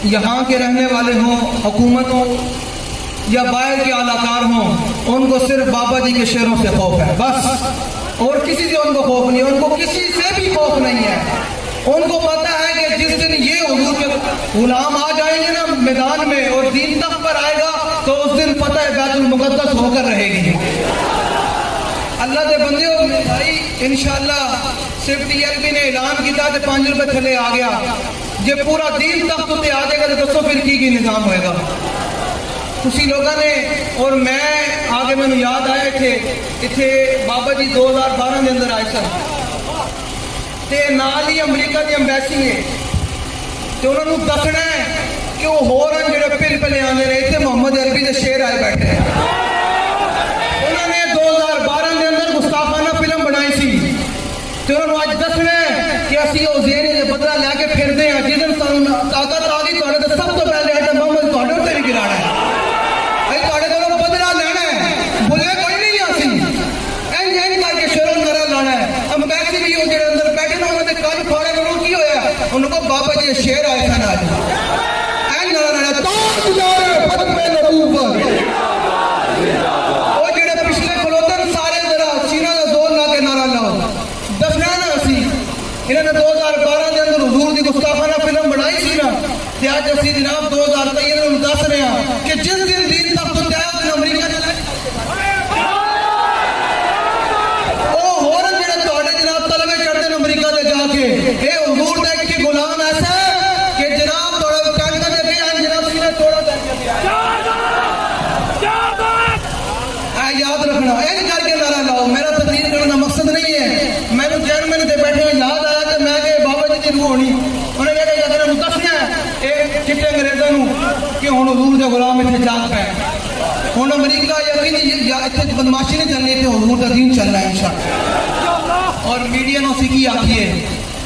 यहाँ के रहने वाले हों, हुकूमत हो या बाहर के आलाकार हों, उनको सिर्फ बाबा जी के शेरों से खौफ है बस, और किसी से उनको खौफ नहीं, उनको किसी से भी खौफ नहीं है। उनको पता है कि जिस दिन ये हुजूर के गुलाम आ जाएंगे ना मैदान में और दीन तख्त पर आएगा तो उस दिन पता है बैतुल मुक़द्दस होकर रहेगी। अल्लाह के बंदे हो भाई, इंशाअल्लाह सिर्फ टीएलबी ने ऐलान किया तो 5 रुपए थले आ गया, जे पूरा दीन तख्त उत्ते आ जाएगा तो दसो फिर की निजाम होएगा। तुसी लोगों ने और मैं आगे मैंने याद आया थे इतने बाबा जी 2012 के अंदर आए सन ते नाल ही अमरीका की अंबैसी है तो उन्होंने दसना है कि वो होर जो पिल पिले आने रहे थे मोहम्मद अरबी के शेर आए बैठे हैं। उन्होंने 2012 के अंदर गुस्ताखाना फिल्म बनाई सी तो उन्होंने अज दसना है कि असं वो जेरे के बदला लैके फिरते हैं, जिस दिन ताकत आ गई तो सब तो पहले आइटम मोहम्मद थोड़े उत्ते भी गिराना है, बदला लेना है, बुले कोई नहीं आसी इंज इंज करके शुरू नारा लाना है। अंबैसी भी जो अंदर बैठे ना उन्होंने कल फाड़े में की होया उनको बाबा जी शेर आए सन आज इंज नारा लाना ताजदार फतवे नबूवत वो जेड़े पिछले खलोतन सारे जरा सीना दा जोर ला के नारा लाओ दसना ना असी इन्होंने 2012 के अंदर हुजूर की गुस्ताखाना फिल्म बनाई सी ना ते आज असी जनाब 2023 में दस रहे हैं कि जिस दिन दीन तक तो त्याग अमरीका ये हुजूर दा एक गुलाम ऐसा कि जनाब थोड़ा टंग दे के जनाब सीने तोड़ा दे याद रखना इन करके नारा लाओ। मेरा तकरीर करने का मकसद नहीं है, मैंने जैन मैंने बैठे याद आया कि मैं बाबा जी की रूह होनी उन्हें कहा अगर दसना है चिट्टे अंग्रेजों कि हुण हुजूर दे गुलाम इतने जाग पे हुण अमरीका यकीन इतने बदमाशी नहीं चलनी, इतने हुजूर का दीन चलना है इंशाअल्लाह। और मीडिया ने सीखी आखिए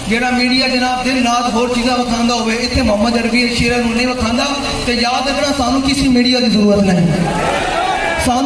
जेड़ा मीडिया जनाब दिन रात होर चीज़ा विखांदा होवे इत्थे मोहम्मद अरबी शेर नहीं विखांदा तो याद रखना सानू किसी मीडिया की जरूरत नहीं, सानू